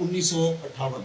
1958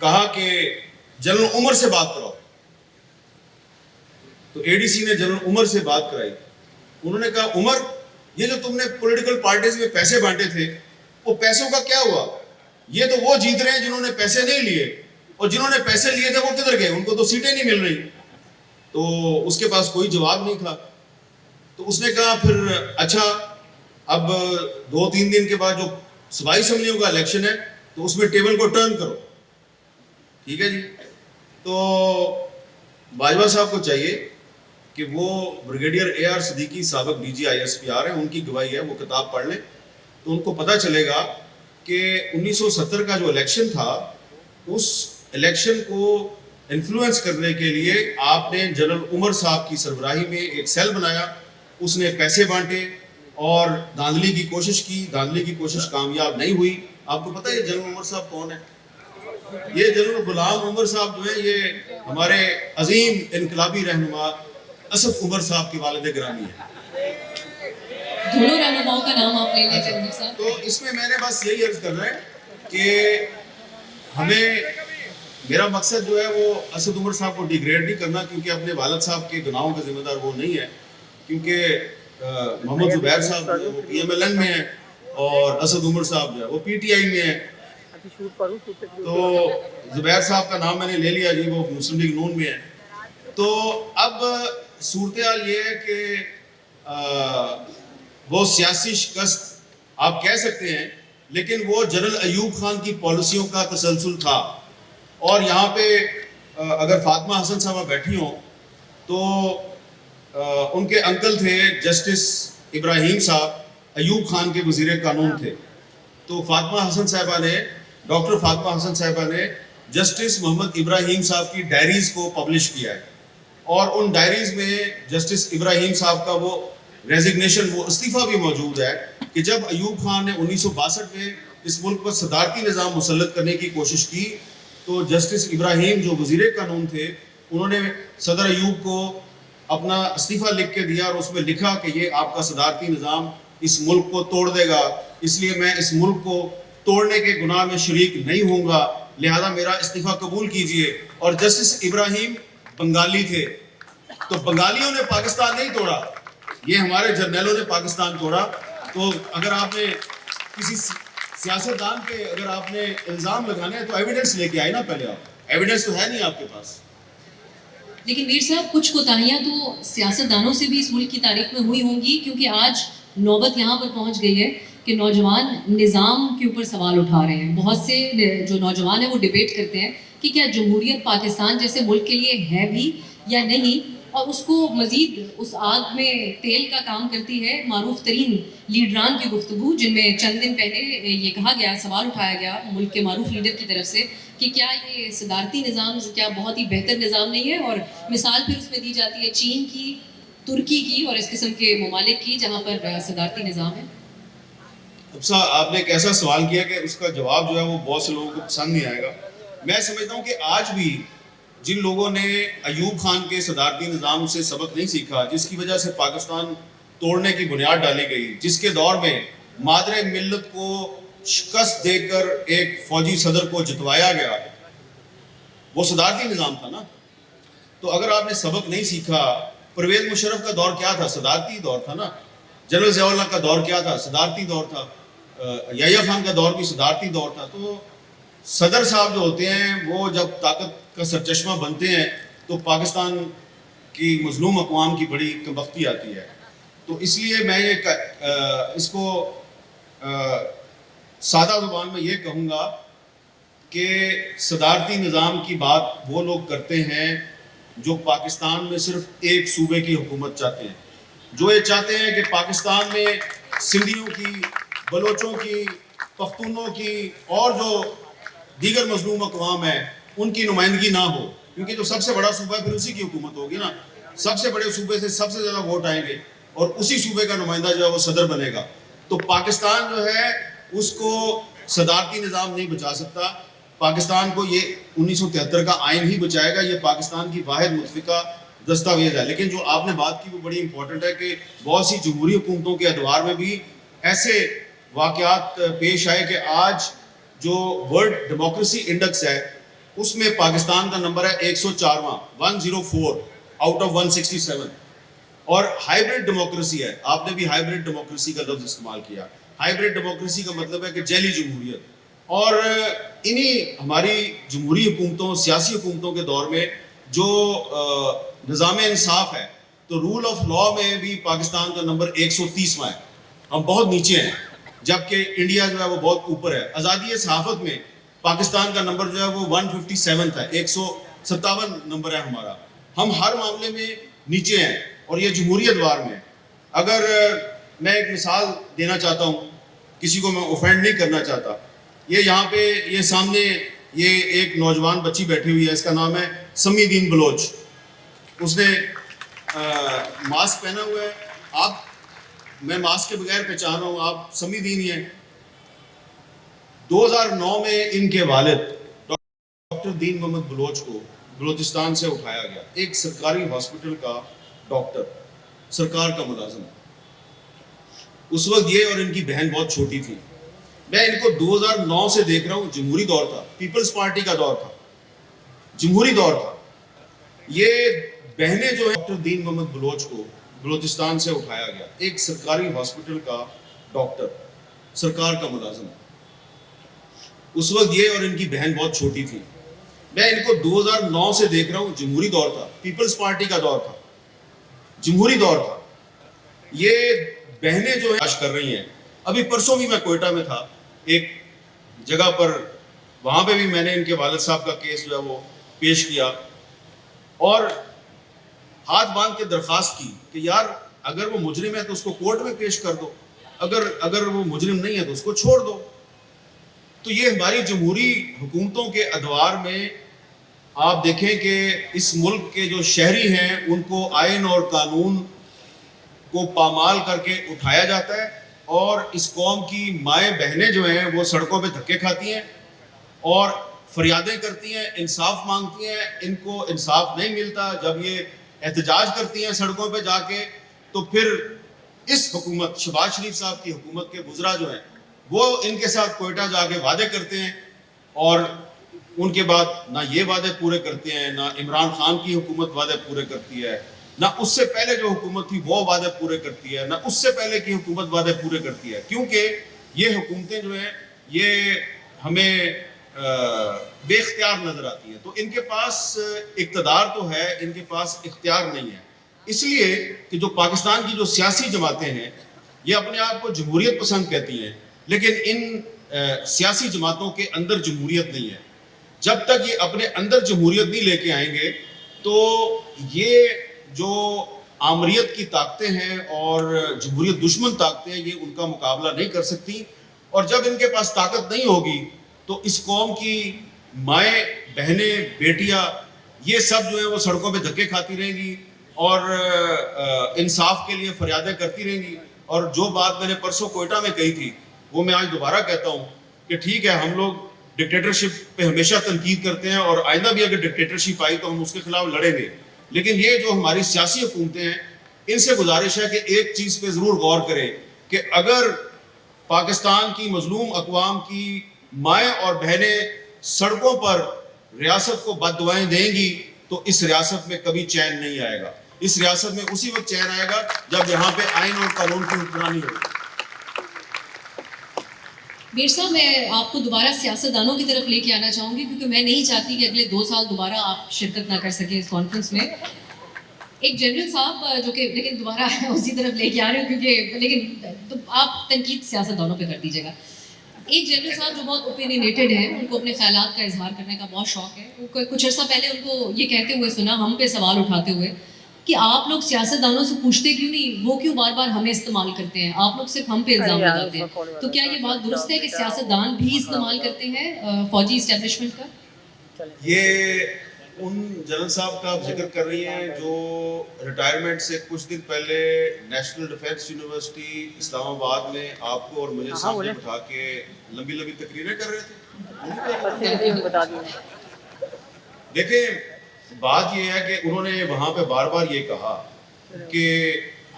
کہا کہ جنرل عمر سے بات کراؤ. تو اے ڈی سی نے جنرل عمر سے بات کرائی. انہوں نے کہا عمر یہ جو تم نے پولیٹیکل پارٹیز میں پیسے بانٹے تھے وہ پیسوں کا کیا ہوا؟ یہ تو وہ جیت رہے ہیں جنہوں نے پیسے نہیں لیے, اور جنہوں نے پیسے لیے تھے وہ کدھر گئے؟ ان کو تو سیٹیں نہیں مل رہی. تو اس کے پاس کوئی جواب نہیں تھا. تو اس نے کہا پھر اچھا اب 2-3 دن کے بعد جو صوبائی اسمبلیوں کا الیکشن ہے تو اس میں ٹیبل کو ٹرن کرو. ٹھیک ہے جی. تو باجوہ صاحب کو چاہیے کہ وہ بریگیڈیئر اے آر صدیقی سابق D G I S P R ہیں, ان کی گواہی ہے, وہ کتاب پڑھ لیں تو ان کو پتہ چلے گا کہ 1970 کا جو الیکشن تھا اس الیکشن کو انفلوئنس کرنے کے لیے آپ نے جنرل عمر صاحب کی سربراہی میں ایک سیل بنایا, اس نے پیسے بانٹے اور دھاندلی کی کوشش کی. دھاندلی کی کوشش کامیاب نہیں ہوئی. آپ کو پتہ ہے یہ جنرل عمر صاحب کون ہے؟ یہ جنرل غلام عمر صاحب جو ہیں یہ ہمارے عظیم انقلابی رہنما اسد عمر صاحب کے والد گرامی ہیں. دونوں رہنماؤں کا نام آپ لے لیں جنرل صاحب. تو اس میں میں نے بس یہی عرض کرنا ہے کہ ہمیں, میرا مقصد جو ہے وہ اسد عمر صاحب کو ڈیگریڈ نہیں کرنا, کیونکہ اپنے والد صاحب کے گناہوں کا ذمہ دار وہ نہیں ہے. کیونکہ محمد زبیر صاحب جو ہے وہ پی ایم ایل این میں ہیں اور اسد عمر صاحب جو ہے وہ پی ٹی آئی میں ہیں. تو زبیر صاحب کا نام میں نے لے لیا جی, وہ مسلم لیگ نون میں ہیں. تو اب صورتحال یہ ہے کہ وہ سیاسی شکست آپ کہہ سکتے ہیں, لیکن وہ جنرل ایوب خان کی پالیسیوں کا تسلسل تھا. اور یہاں پہ اگر فاطمہ حسن صاحبہ بیٹھی ہوں تو ان کے انکل تھے جسٹس ابراہیم صاحب, ایوب خان کے وزیر قانون تھے. تو فاطمہ حسن صاحبہ نے, ڈاکٹر فاطمہ حسن صاحبہ نے جسٹس محمد ابراہیم صاحب کی ڈائریز کو پبلش کیا ہے, اور ان ڈائریز میں جسٹس ابراہیم صاحب کا وہ ریزگنیشن, وہ استعفیٰ بھی موجود ہے کہ جب ایوب خان نے 1962 میں اس ملک پر صدارتی نظام مسلط کرنے کی کوشش کی تو جسٹس ابراہیم جو وزیر قانون تھے انہوں نے صدر ایوب کو اپنا استعفیٰ لکھ کے دیا, اور اس میں لکھا کہ یہ آپ کا صدارتی نظام اس ملک کو توڑ دے گا, اس لیے میں اس ملک کو توڑنے کے گناہ میں شریک نہیں ہوں گا, لہذا میرا استعفیٰ قبول کیجئے. اور جسٹس ابراہیم بنگالی تھے, تو بنگالیوں نے پاکستان نہیں توڑا, یہ ہمارے جرنیلوں نے پاکستان توڑا. تو اگر آپ نے کسی سیاستدان پہ اگر آپ نے الزام لگانے ہیں تو ایویڈنس لے کے آئے نا, پہلے آپ ایویڈنس تو ہے نہیں آپ کے پاس. لیکن میر صاحب کچھ کوتاہیاں تو سیاستدانوں سے بھی اس ملک کی تاریخ میں ہوئی ہوں گی, کیونکہ آج نوبت یہاں پر پہنچ گئی ہے کہ نوجوان نظام کے اوپر سوال اٹھا رہے ہیں. بہت سے جو نوجوان ہیں وہ ڈیبیٹ کرتے ہیں کہ کیا جمہوریت پاکستان جیسے ملک کے لیے ہے بھی یا نہیں, اور اس کو مزید اس آگ میں تیل کا کام کرتی ہے معروف ترین لیڈران کی گفتگو, جن میں چند دن پہلے یہ کہا گیا, سوال اٹھایا گیا ملک کے معروف لیڈر کی طرف سے کہ کیا یہ صدارتی نظام کیا بہت ہی بہتر نظام نہیں ہے, اور مثال پھر اس میں دی جاتی ہے چین کی, ترکی کی اور اس قسم کے ممالک کی جہاں پر صدارتی نظام ہے. اب آپ نے ایک ایسا سوال کیا کہ اس کا جواب جو ہے وہ بہت سے لوگوں کو پسند نہیں آئے گا. میں سمجھتا ہوں کہ آج بھی جن لوگوں نے ایوب خان کے صدارتی نظام سے سبق نہیں سیکھا, جس کی وجہ سے پاکستان توڑنے کی بنیاد ڈالی گئی, جس کے دور میں مادر ملت کو شکست دے کر ایک فوجی صدر کو جتوایا گیا, وہ صدارتی نظام تھا نا. تو اگر آپ نے سبق نہیں سیکھا, پرویز مشرف کا دور کیا تھا؟ صدارتی دور تھا نا. جنرل ضیاء اللہ کا دور کیا تھا؟ صدارتی دور تھا. یحییٰ خان کا دور بھی صدارتی دور تھا. تو صدر صاحب جو ہوتے ہیں وہ جب طاقت کا سرچشمہ بنتے ہیں تو پاکستان کی مظلوم اقوام کی بڑی کمبختی آتی ہے. تو اس لیے میں اس کو سادہ زبان میں یہ کہوں گا کہ صدارتی نظام کی بات وہ لوگ کرتے ہیں جو پاکستان میں صرف ایک صوبے کی حکومت چاہتے ہیں, جو یہ چاہتے ہیں کہ پاکستان میں سندھیوں کی, بلوچوں کی, پختونوں کی اور جو دیگر مظلوم اقوام ہیں ان کی نمائندگی نہ ہو, کیونکہ جو سب سے بڑا صوبہ ہے پھر اسی کی حکومت ہوگی نا. سب سے بڑے صوبے سے سب سے زیادہ ووٹ آئیں گے اور اسی صوبے کا نمائندہ جو ہے وہ صدر بنے گا. تو پاکستان جو ہے اس کو صدارتی نظام نہیں بچا سکتا. پاکستان کو یہ 1973 کا آئین ہی بچائے گا, یہ پاکستان کی واحد متفقہ دستاویز ہے. لیکن جو آپ نے بات کی وہ بڑی امپورٹنٹ ہے کہ بہت سی جمہوری حکومتوں کے ادوار میں بھی ایسے واقعات پیش آئے کہ آج جو ورلڈ ڈیموکریسی انڈیکس ہے اس میں پاکستان کا نمبر ہے 104واں 104 آؤٹ آف 167. اور ہائیبرڈ ڈیموکریسی ہے. آپ نے بھی ہائیبرڈ ڈیموکریسی کا لفظ استعمال کیا. ہائیبرڈ ڈیموکریسی کا مطلب ہے کہ جیلی جمہوریت. اور انہی ہماری جمہوری حکومتوں, سیاسی حکومتوں کے دور میں جو نظام انصاف ہے, تو رول آف لا میں بھی پاکستان کا نمبر 130واں ہے. ہم بہت نیچے ہیں, جبکہ انڈیا جو ہے وہ بہت اوپر ہے. آزادی صحافت میں پاکستان کا نمبر جو ہے وہ 157 ہے, 157 نمبر ہے ہمارا. ہم ہر معاملے میں نیچے ہیں, اور یہ جمہوریت وار میں. اگر میں ایک مثال دینا چاہتا ہوں, کسی کو میں اوفینڈ نہیں کرنا چاہتا. یہ یہاں پہ یہ سامنے یہ ایک نوجوان بچی بیٹھی ہوئی ہے, اس کا نام ہے سمی دین بلوچ. اس نے ماسک پہنا ہوا ہے. آپ, میں ماسک کے بغیر پہچان رہا ہوں, آپ سمی دین ہی ہیں. 2009 میں ان کے والد ڈاکٹر دین محمد بلوچ کو بلوچستان سے اٹھایا گیا. ایک سرکاری ہاسپٹل کا ڈاکٹر, سرکار کا ملازم. اس وقت یہ اور ان کی بہن بہت چھوٹی تھی. میں ان کو 2009 سے دیکھ رہا ہوں. جمہوری دور تھا, پیپلز پارٹی کا دور تھا, جمہوری دور تھا. یہ بہنیں جو ہیں, ڈاکٹر دین محمد بلوچ کو بلوچستان سے اٹھایا گیا. ایک سرکاری ہاسپٹل کا ڈاکٹر, سرکار کا ملازم. اس وقت یہ اور ان کی بہن بہت چھوٹی تھی. میں ان کو 2009 سے دیکھ رہا ہوں. جمہوری دور تھا, پیپلز پارٹی کا دور تھا, جمہوری دور تھا. یہ بہنیں جو ہیں کر رہی ہیں. ابھی پرسوں بھی میں کوئٹہ میں تھا ایک جگہ پر, وہاں پہ بھی میں نے ان کے والد صاحب کا کیس جو ہے وہ پیش کیا, اور ہاتھ باندھ کے درخواست کی کہ یار اگر وہ مجرم ہے تو اس کو کورٹ میں پیش کر دو, اگر وہ مجرم نہیں ہے تو اس کو چھوڑ دو. تو یہ ہماری جمہوری حکومتوں کے ادوار میں آپ دیکھیں کہ اس ملک کے جو شہری ہیں ان کو آئین اور قانون کو پامال کر کے اٹھایا جاتا ہے, اور اس قوم کی مائیں بہنیں جو ہیں وہ سڑکوں پہ دھکے کھاتی ہیں اور فریادیں کرتی ہیں, انصاف مانگتی ہیں. ان کو انصاف نہیں ملتا. جب یہ احتجاج کرتی ہیں سڑکوں پہ جا کے, تو پھر اس حکومت, شہباز شریف صاحب کی حکومت کے وزراء جو ہیں وہ ان کے ساتھ کوئٹہ جا کے وعدے کرتے ہیں, اور ان کے بعد نہ یہ وعدے پورے کرتے ہیں, نہ عمران خان کی حکومت وعدے پورے کرتی ہے, نہ اس سے پہلے جو حکومت تھی وہ وعدے پورے کرتی ہے, نہ اس سے پہلے کی حکومت وعدے پورے کرتی ہے. کیونکہ یہ حکومتیں جو ہیں یہ ہمیں بے اختیار نظر آتی ہیں. تو ان کے پاس اقتدار تو ہے, ان کے پاس اختیار نہیں ہے. اس لیے کہ جو پاکستان کی جو سیاسی جماعتیں ہیں یہ اپنے آپ کو جمہوریت پسند کہتی ہیں, لیکن ان سیاسی جماعتوں کے اندر جمہوریت نہیں ہے. جب تک یہ اپنے اندر جمہوریت نہیں لے کے آئیں گے تو یہ جو آمریت کی طاقتیں ہیں اور جمہوریت دشمن طاقتیں ہیں, یہ ان کا مقابلہ نہیں کر سکتی. اور جب ان کے پاس طاقت نہیں ہوگی تو اس قوم کی مائیں بہنیں بیٹیاں یہ سب جو ہیں وہ سڑکوں پہ دھکے کھاتی رہیں گی اور انصاف کے لیے فریادیں کرتی رہیں گی. اور جو بات میں نے پرسوں کوئٹہ میں کہی تھی وہ میں آج دوبارہ کہتا ہوں کہ ٹھیک ہے, ہم لوگ ڈکٹیٹرشپ پہ ہمیشہ تنقید کرتے ہیں, اور آئندہ بھی اگر ڈکٹیٹرشپ آئی تو ہم اس کے خلاف لڑیں گے. لیکن یہ جو ہماری سیاسی حکومتیں ہیں ان سے گزارش ہے کہ ایک چیز پہ ضرور غور کریں کہ اگر پاکستان کی مظلوم اقوام کی مائیں اور بہنیں سڑکوں پر ریاست کو بد دعائیں دیں گی تو اس ریاست میں کبھی چین نہیں آئے گا. اس ریاست میں اسی وقت چین آئے گا جب یہاں پہ آئین اور قانون کی حکمرانی ہوگی. میر صاحب, میں آپ کو دوبارہ سیاستدانوں کی طرف لے کے آنا چاہوں گی, کیونکہ میں نہیں چاہتی کہ اگلے 2 سال دوبارہ آپ شرکت نہ کر سکیں اس کانفرنس میں. ایک جنرل صاحب جو کہ, لیکن دوبارہ اسی طرف لے کے آ رہے ہوں کیونکہ, لیکن تو آپ تنقید سیاستدانوں پہ کر دیجیے گا. ایک جنرل صاحب جو بہت اوپینینیٹڈ ہیں, ان کو اپنے خیالات کا اظہار کرنے کا بہت شوق ہے. کچھ عرصہ پہلے ان کو یہ کہتے ہوئے سنا, ہم پہ سوال اٹھاتے ہوئے, کہ آپ لوگ سیاستدانوں سے پوچھتے کیوں نہیں, وہ کیوں بار بار ہمیں استعمال کرتے ہیں, آپ لوگ صرف ہم پہ الزام لگاتے ہیں. تو کیا یہ بات درست ہے کہ سیاستدان بھی استعمال کرتے ہیں فوجی اسٹیبلشمنٹ کا؟ یہ ان جنرل صاحب کا آپ ذکر کر رہی ہیں جو ریٹائرمنٹ سے کچھ دن پہلے نیشنل ڈیفینس یونیورسٹی اسلام آباد میں آپ کو اور مجھے سامنے بٹھا کے لمبی لمبی تقریریں کر رہے تھے. دیکھیں, بات یہ ہے کہ انہوں نے وہاں پہ بار بار یہ کہا کہ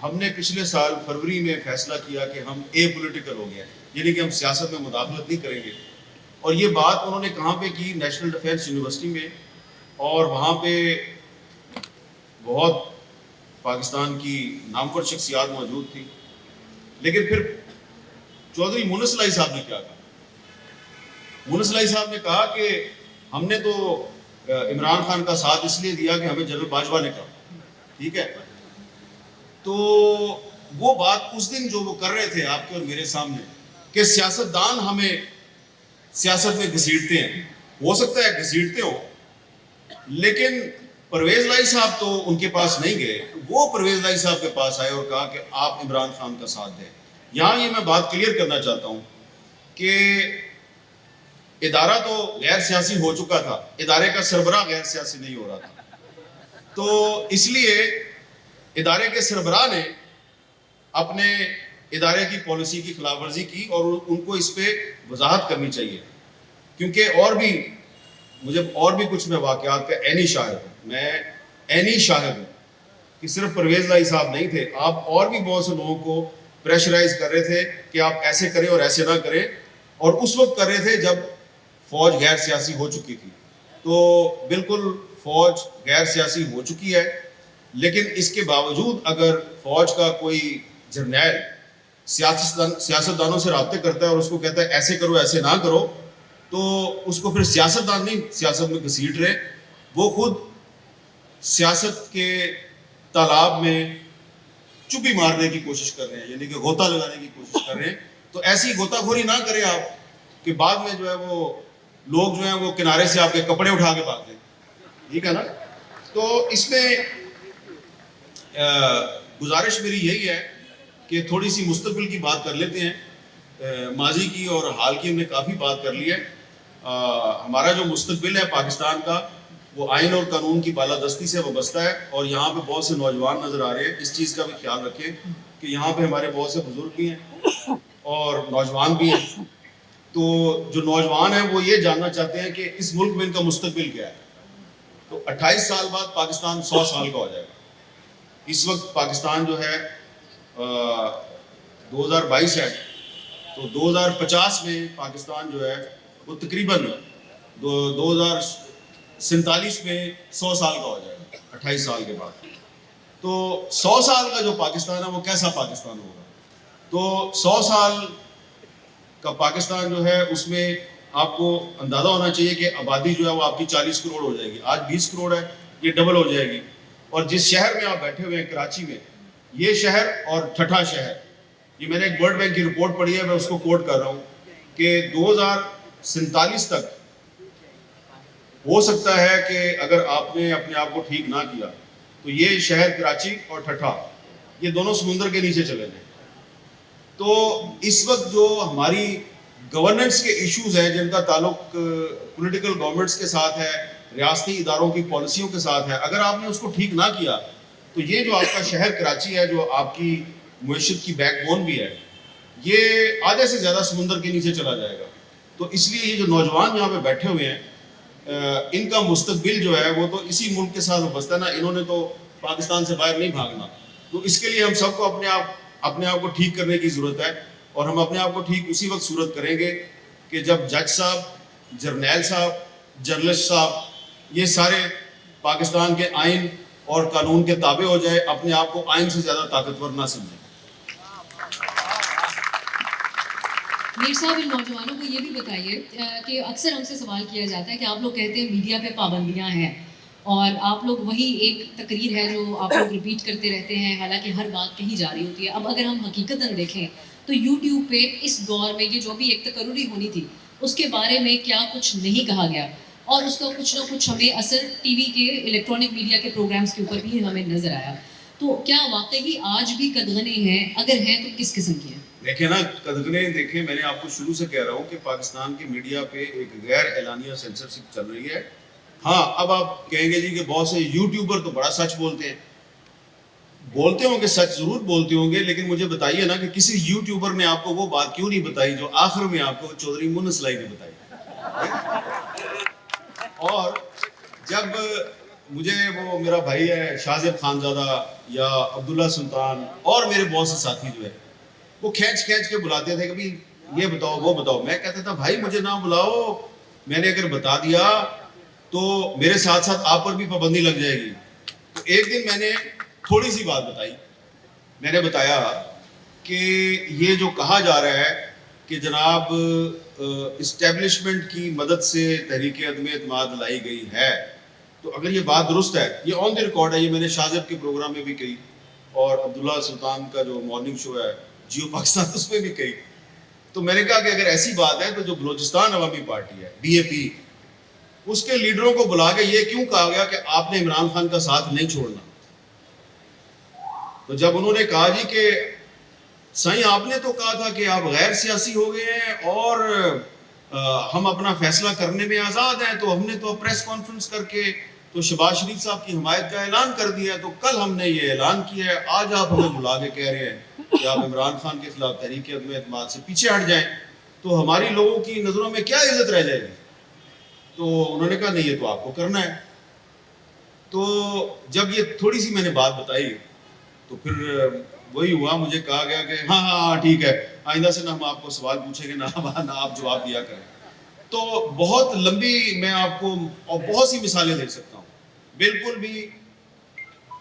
ہم نے پچھلے سال فروری میں فیصلہ کیا کہ ہم اے پولیٹیکل ہو گئے, یعنی کہ ہم سیاست میں مداخلت نہیں کریں گے. اور یہ بات انہوں نے کہاں پہ کی؟ نیشنل ڈیفینس یونیورسٹی میں، اور وہاں پہ بہت پاکستان کی نامور شخصیات موجود تھی. لیکن پھر چودھری مونس لائی صاحب نے کیا کہا؟ مونس لائی صاحب نے کہا کہ ہم نے تو عمران خان کا ساتھ اس لیے دیا کہ ہمیں جنرل باجوہ نے کہا. ٹھیک ہے، تو وہ بات اس دن جو وہ کر رہے تھے آپ کے اور میرے سامنے کہ سیاستدان ہمیں سیاست میں گھسیٹتے ہیں، ہو سکتا ہے گھسیٹتے ہو، لیکن پرویز لائی صاحب تو ان کے پاس نہیں گئے، وہ پرویز لائی صاحب کے پاس آئے اور کہا کہ آپ عمران خان کا ساتھ دیں. یہاں یہ میں بات کلیئر کرنا چاہتا ہوں کہ ادارہ تو غیر سیاسی ہو چکا تھا، ادارے کا سربراہ غیر سیاسی نہیں ہو رہا تھا. تو اس لیے ادارے کے سربراہ نے اپنے ادارے کی پالیسی کی خلاف ورزی کی اور ان کو اس پہ وضاحت کرنی چاہیے. کیونکہ اور بھی کچھ میں واقعات کا عینی شاہد ہوں، میں عینی شاہد ہوں کہ صرف پرویز لائی صاحب نہیں تھے، آپ اور بھی بہت سے لوگوں کو پریشرائز کر رہے تھے کہ آپ ایسے کریں اور ایسے نہ کریں، اور اس وقت کر رہے تھے جب فوج غیر سیاسی ہو چکی تھی. تو بالکل فوج غیر سیاسی ہو چکی ہے، لیکن اس کے باوجود اگر فوج کا کوئی جرنیل سیاستدانوں سے رابطے کرتا ہے اور اس کو کہتا ہے ایسے کرو ایسے نہ کرو، تو اس کو پھر سیاستدان نہیں سیاست میں گھسیٹ رہے، وہ خود سیاست کے تالاب میں چوبی مارنے کی کوشش کر رہے ہیں، یعنی کہ غوطہ لگانے کی کوشش کر رہے ہیں. تو ایسی غوطہ خوری نہ کریں آپ کہ بعد میں جو ہے وہ لوگ جو ہیں وہ کنارے سے آپ کے کپڑے اٹھا کے بھاگ دیں. ٹھیک ہے نا؟ تو اس میں گزارش میری یہی ہے کہ تھوڑی سی مستقبل کی بات کر لیتے ہیں. ماضی کی اور حال کی ہم نے کافی بات کر لی ہے. ہمارا جو مستقبل ہے پاکستان کا، وہ آئین اور قانون کی بالادستی سے وابستہ ہے، اور یہاں پہ بہت سے نوجوان نظر آ رہے ہیں. اس چیز کا بھی خیال رکھیں کہ یہاں پہ ہمارے بہت سے بزرگ بھی ہیں اور نوجوان بھی ہیں. تو جو نوجوان ہیں وہ یہ جاننا چاہتے ہیں کہ اس ملک میں ان کا مستقبل کیا ہے. تو 28 سال بعد پاکستان 100 سال کا ہو جائے گا. اس وقت پاکستان جو ہے 2022 ہے، تو 2050 میں پاکستان جو ہے وہ تقریباً 2047 میں 100 سال کا ہو جائے گا 28 سال کے بعد. تو 100 سال کا جو پاکستان ہے وہ کیسا پاکستان ہوگا؟ تو 100 سال کا پاکستان جو ہے اس میں آپ کو اندازہ ہونا چاہیے کہ آبادی جو ہے وہ آپ کی 40 کروڑ ہو جائے گی. آج 20 کروڑ ہے، یہ ڈبل ہو جائے گی. اور جس شہر میں آپ بیٹھے ہوئے ہیں کراچی میں، یہ شہر اور ٹھٹھا شہر، یہ میں نے ایک ورلڈ بینک کی رپورٹ پڑھی ہے، میں اس کو کوٹ کر رہا ہوں کہ 2047 تک ہو سکتا ہے کہ اگر آپ نے اپنے آپ کو ٹھیک نہ کیا تو یہ شہر کراچی اور ٹھٹھا یہ دونوں سمندر کے نیچے چلے جائیں. تو اس وقت جو ہماری گورننس کے ایشوز ہیں جن کا تعلق پولیٹیکل گورنمنٹس کے ساتھ ہے، ریاستی اداروں کی پالیسیوں کے ساتھ ہے، اگر آپ نے اس کو ٹھیک نہ کیا تو یہ جو آپ کا شہر کراچی ہے، جو آپ کی معیشت کی بیک بون بھی ہے، یہ آدھے سے زیادہ سمندر کے نیچے چلا جائے گا. تو اس لیے یہ جو نوجوان یہاں پہ بیٹھے ہوئے ہیں، ان کا مستقبل جو ہے وہ تو اسی ملک کے ساتھ وابستہ ہے نا. انہوں نے تو پاکستان سے باہر نہیں بھاگنا. تو اس کے لیے ہم سب کو اپنے آپ کو ٹھیک کرنے کی ضرورت ہے، اور ہم اپنے آپ کو ٹھیک اسی وقت صورت کریں گے کہ جب جج صاحب، جرنیل صاحب، جرنلسٹ صاحب یہ سارے پاکستان کے آئین اور قانون کے تابع ہو جائے، اپنے آپ کو آئین سے زیادہ طاقتور نہ سمجھیں. میر صاحب، ان نوجوانوں کو یہ بھی بتائیے کہ اکثر ہم سے سوال کیا جاتا ہے کہ آپ لوگ کہتے ہیں میڈیا پہ پابندیاں ہیں، اور آپ لوگ وہی ایک تقریر ہے جو آپ لوگ ریپیٹ کرتے رہتے ہیں، حالانکہ ہر بات کہی جا رہی ہوتی ہے. اب اگر ہم حقیقتاً دیکھیں تو یوٹیوب پہ اس دور میں یہ جو بھی ایک تقرری ہونی تھی اس کے بارے میں کیا کچھ نہیں کہا گیا، اور اس کا کچھ نہ کچھ ہمیں اثر ٹی وی کے الیکٹرانک میڈیا کے پروگرامز کے اوپر بھی ہمیں نظر آیا. تو کیا واقعی آج بھی قدغنیں ہیں؟ اگر ہیں تو کس قسم کی ہیں؟ دیکھیں نا قدغنیں، دیکھیں میں نے آپ کو شروع سے کہہ رہا ہوں کہ پاکستان کی میڈیا پہ ایک غیر اعلانیہ سینسرشپ چل رہی ہے. ہاں، اب آپ کہیں گے جی کہ بہت سے یوٹیوبر تو بڑا سچ بولتے ہیں. بولتے ہوں گے، سچ ضرور بولتے ہوں گے، لیکن مجھے بتائیے نا کہ کسی یوٹیوبر نے آپ کو وہ بات کیوں نہیں بتائی جو آخر میں آپ کو چودھری مونس لائی نے بتائی. اور جب مجھے وہ میرا بھائی ہے شاہزیب خانزادہ یا عبداللہ سلطان اور میرے بہت سے ساتھی جو ہے وہ کھینچ کے بلاتے تھے کہ بھائی یہ بتاؤ وہ بتاؤ. میں کہتا تھا بھائی مجھے نہ بلاؤ, میں نے اگر بتا دیا تو میرے ساتھ ساتھ آپ پر بھی پابندی لگ جائے گی. تو ایک دن میں نے تھوڑی سی بات بتائی, میں نے بتایا کہ یہ جو کہا جا رہا ہے کہ جناب اسٹیبلشمنٹ کی مدد سے تحریک عدم اعتماد لائی گئی ہے, تو اگر یہ بات درست ہے, یہ آن دی ریکارڈ ہے, یہ میں نے شاہ زیب کے پروگرام میں بھی کہی اور عبداللہ سلطان کا جو مارننگ شو ہے جیو پاکستان اس میں بھی کہی. تو میں نے کہا کہ اگر ایسی بات ہے تو جو بلوچستان عوامی پارٹی ہے بی اے پی, اس کے لیڈروں کو بلا کے یہ کیوں کہا گیا کہ آپ نے عمران خان کا ساتھ نہیں چھوڑنا. تو جب انہوں نے کہا جی کہ سائیں آپ نے تو کہا تھا کہ آپ غیر سیاسی ہو گئے ہیں اور ہم اپنا فیصلہ کرنے میں آزاد ہیں, تو ہم نے تو پریس کانفرنس کر کے تو شہباز شریف صاحب کی حمایت کا اعلان کر دیا ہے, تو کل ہم نے یہ اعلان کیا ہے, آج آپ ہمیں بلا کے کہہ رہے ہیں کہ آپ عمران خان کے خلاف تحریک عدم اعتماد سے پیچھے ہٹ جائیں, تو ہماری لوگوں کی نظروں میں کیا عزت رہ جائے گی. تو انہوں نے کہا نہیں یہ تو آپ کو کرنا ہے. تو جب یہ تھوڑی سی میں نے بات بتائی تو پھر وہی ہوا, مجھے کہا گیا کہ ہاں ہاں ٹھیک ہے, آئندہ سے نہ ہم آپ کو سوال پوچھیں گے نہ آپ جواب دیا کریں. تو بہت لمبی میں آپ کو اور بہت سی مثالیں دے سکتا ہوں. بالکل بھی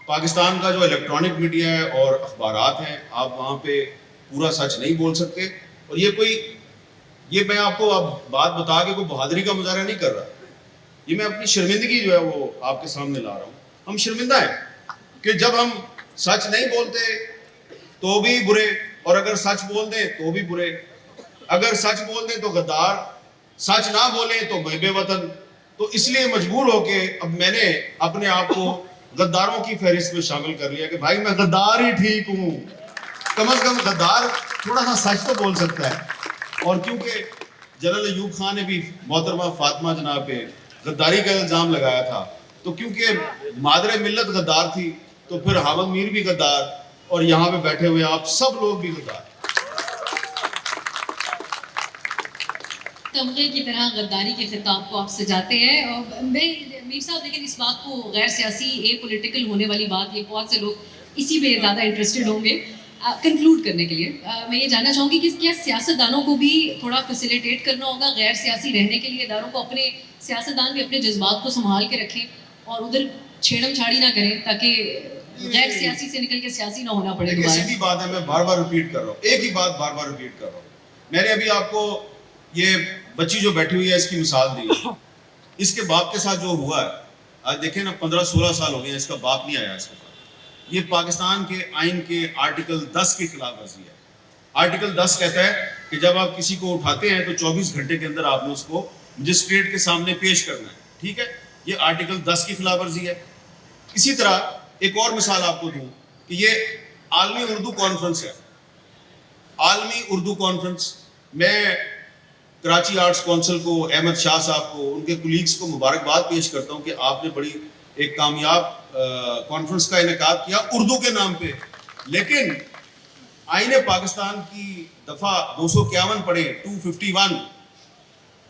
پاکستان کا جو الیکٹرانک میڈیا ہے اور اخبارات ہیں, آپ وہاں پہ پورا سچ نہیں بول سکتے. اور یہ میں آپ کو اب بات بتا کے کوئی بہادری کا مظاہرہ نہیں کر رہا, یہ میں اپنی شرمندگی جو ہے وہ آپ کے سامنے لا رہا ہوں. ہم شرمندہ ہیں کہ جب ہم سچ نہیں بولتے تو بھی برے, اور اگر سچ بول دیں تو بھی برے. اگر سچ بول دیں تو غدار, سچ نہ بولیں تو محب وطن. تو اس لیے مجبور ہو کے اب میں نے اپنے آپ کو غداروں کی فہرست میں شامل کر لیا کہ بھائی میں غدار ہی ٹھیک ہوں, کم از کم غدار تھوڑا سا سچ تو بول سکتا ہے. اور کیونکہ جنرل ایوب خان نے بھی محترمہ فاطمہ جناب پہ غداری کا الزام لگایا تھا, تو کیونکہ مادر ملت غدار تھی تو پھر حامد میر بھی غدار, اور یہاں پہ بیٹھے ہوئے آپ سب لوگ بھی غدار. تمغے کی طرح غداری کے خطاب کو آپ سجاتے ہیں. اور میں میر صاحب لیکن اس بات کو غیر سیاسی اے پولیٹیکل ہونے والی بات, یہ بہت سے لوگ اسی پہ زیادہ انٹرسٹڈ ہوں گے. کنکلوڈ کرنے کے لیے میں یہ جاننا چاہوں گی کہ کیا سیاستدانوں کو بھی تھوڑا فیسیلیٹیٹ کرنا ہوگا غیر سیاسی رہنے کے لیے, اداروں کو اپنے سیاستدان بھی اپنے جذبات کو سنبھال کے رکھیں اور ادھر چھیڑم چھاڑی نہ کریں تاکہ غیر سیاسی سے نکل کے سیاسی نہ ہونا پڑے. ایک سیدھی بات ہے, میں بار بار ریپیٹ کر رہا ہوں, ایک ہی بات بار بار ریپیٹ کر رہا ہوں. میں نے ابھی آپ کو یہ بچی جو بیٹھی ہوئی ہے اس کی مثال دی, اس کے باپ کے ساتھ جو ہوا ہے, آج دیکھیں نا 15-16 سال ہو گئے ہیں, اس کا باپ نہیں آیا اس کے پاس. یہ پاکستان کے آئین کے آرٹیکل 10 کے خلاف ورزی ہے. آرٹیکل 10 کہتا ہے کہ جب آپ کسی کو اٹھاتے ہیں تو 24 گھنٹے کے اندر آپ نے اس کو مجسٹریٹ کے سامنے پیش کرنا ہے. ٹھیک ہے, یہ آرٹیکل 10 کی خلاف ورزی ہے. اسی طرح ایک اور مثال آپ کو دوں کہ یہ عالمی اردو کانفرنس ہے, عالمی اردو کانفرنس. میں کراچی آرٹس کونسل کو, احمد شاہ صاحب کو, ان کے کولیگز کو مبارکباد پیش کرتا ہوں کہ آپ نے بڑی ایک کامیاب کانفرنس کا انعقاد کیا اردو کے نام پہ. لیکن آئین پاکستان کی دفعہ 251 پڑھیں, 251,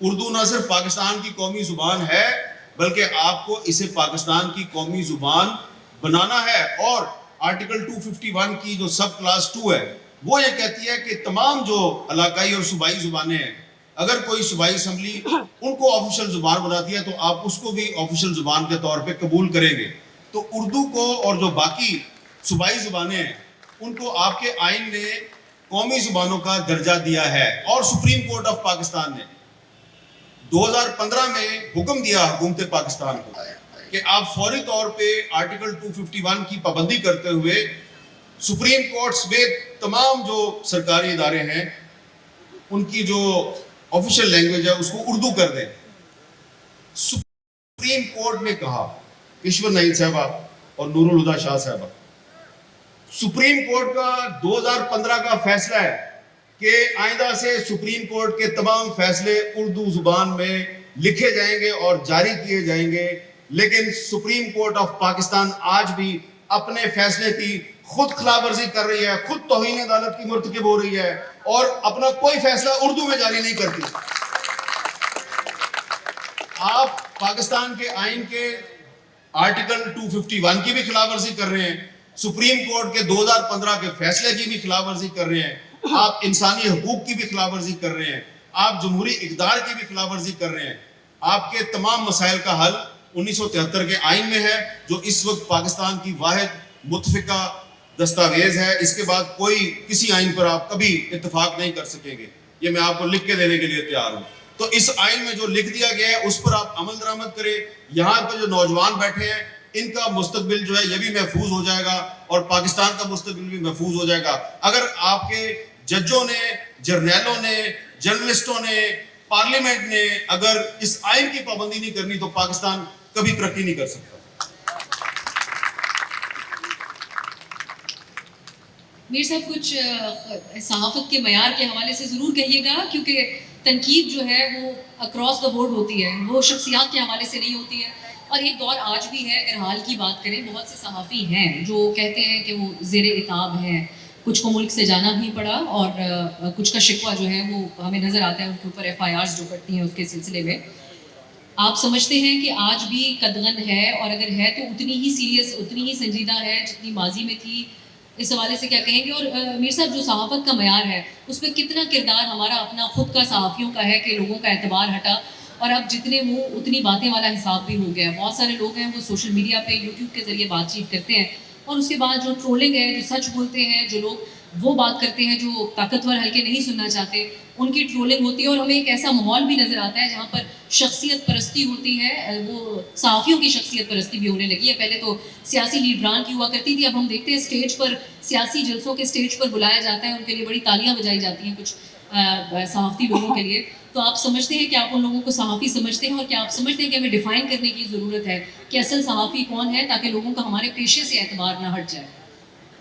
اردو نہ صرف پاکستان کی قومی زبان ہے بلکہ آپ کو اسے پاکستان کی قومی زبان بنانا ہے. اور آرٹیکل 251 کی جو سب کلاس 2 ہے وہ یہ کہتی ہے کہ تمام جو علاقائی اور صوبائی زبانیں ہیں, اگر کوئی صوبائی اسمبلی ان کو آفیشل زبان بناتی ہے تو آپ اس کو بھی آفیشل زبان کے طور پہ قبول کریں گے. تو اردو کو اور جو باقی صوبائی زبانیں ہیں ان کو آپ کے آئین نے قومی زبانوں کا درجہ دیا ہے. اور سپریم کورٹ آف پاکستان نے 2015 میں حکم دیا حکومت پاکستان کو کہ آپ فوری طور پہ آرٹیکل 251 کی پابندی کرتے ہوئے سپریم کورٹس میں تمام جو سرکاری ادارے ہیں ان کی جو آفیشل لینگویج ہے اس کو اردو کر دیں. سپریم کورٹ نے کہا, کشور نعیم صاحبہ اور نور الہدی شاہ صاحبہ, سپریم کورٹ کا 2015 کا فیصلہ ہے کہ آئندہ سے سپریم کورٹ کے تمام فیصلے اردو زبان میں لکھے جائیں گے اور جاری کیے جائیں گے. لیکن سپریم کورٹ آف پاکستان آج بھی اپنے فیصلے کی خود خلاف ورزی کر رہی ہے, خود توہین عدالت کی مرتکب ہو رہی ہے اور اپنا کوئی فیصلہ اردو میں جاری نہیں کرتی. آپ پاکستان کے آئین کے آرٹیکل 251 کی بھی خلاف ورزی کر رہے ہیں, سپریم کورٹ کے 2015 کے فیصلے کی بھی خلاف ورزی کر رہے ہیں, آپ انسانی حقوق کی بھی خلاف ورزی کر رہے ہیں, آپ جمہوری اقدار کی بھی خلاف ورزی کر رہے ہیں. آپ کے تمام مسائل کا حل 1973 کے آئین میں ہے, جو اس وقت پاکستان کی واحد متفقہ دستاویز ہے. اس کے بعد کوئی کسی آئین پر آپ کبھی اتفاق نہیں کر سکیں گے, یہ میں آپ کو لکھ کے دینے کے لیے تیار ہوں. تو اس آئین میں جو لکھ دیا گیا ہے اس پر آپ عمل درآمد کریں. یہاں پر جو نوجوان بیٹھے ہیں ان کا مستقبل جو ہے یہ بھی محفوظ ہو جائے گا اور پاکستان کا مستقبل بھی محفوظ ہو جائے گا. اگر آپ کے ججوں نے, جرنیلوں نے, جرنلسٹوں نے, پارلیمنٹ نے اگر اس آئین کی پابندی نہیں کرنی تو پاکستان کبھی ترقی نہیں کر سکتا. میر صاحب کچھ صحافت کے معیار کے حوالے سے ضرور کہیے گا, کیونکہ تنقید جو ہے وہ اکراس دا بورڈ ہوتی ہے, وہ شخصیات کے حوالے سے نہیں ہوتی ہے. اور ایک دور آج بھی ہے, اگر حال کی بات کریں, بہت سے صحافی ہیں جو کہتے ہیں کہ وہ زیر عتاب ہیں, کچھ کو ملک سے جانا بھی پڑا اور کچھ کا شکوہ جو ہے وہ ہمیں نظر آتا ہے ان کے اوپر FIRs جو کرتی ہیں اس کے سلسلے میں. آپ سمجھتے ہیں کہ آج بھی قدغن ہے, اور اگر ہے تو اتنی ہی سیریس, اتنی ہی سنجیدہ ہے جتنی ماضی میں تھی؟ اس حوالے سے کیا کہیں گے؟ اور میر صاحب جو صحافت کا معیار ہے اس میں کتنا کردار ہمارا اپنا خود کا صحافیوں کا ہے کہ لوگوں کا اعتبار ہٹا اور اب جتنے منہ اتنی باتیں والا حساب بھی ہو گیا ہے. بہت سارے لوگ ہیں وہ سوشل میڈیا پہ یوٹیوب کے ذریعے بات چیت کرتے ہیں اور اس کے بعد جو ٹرولنگ ہے, جو سچ بولتے ہیں, جو لوگ وہ بات کرتے ہیں جو طاقتور ہلکے نہیں سننا چاہتے, ان کی ٹرولنگ ہوتی ہے. اور ہمیں ایک ایسا ماحول بھی نظر آتا ہے جہاں پر شخصیت پرستی ہوتی ہے, وہ صحافیوں کی شخصیت پرستی بھی ہونے لگی ہے. پہلے تو سیاسی لیڈران کی ہوا کرتی تھی, اب ہم دیکھتے ہیں اسٹیج پر, سیاسی جلسوں کے اسٹیج پر بلایا جاتا ہے, ان کے لیے بڑی تالیاں بجائی جاتی ہیں کچھ صحافتی لوگوں کے لیے. تو آپ سمجھتے ہیں کہ آپ ان لوگوں کو صحافی سمجھتے ہیں, اور کیا آپ سمجھتے ہیں کہ ہمیں ڈیفائن کرنے کی ضرورت ہے کہ اصل صحافی کون ہے, تاکہ لوگوں کا ہمارے پیشے سے اعتبار نہ ہٹ جائے؟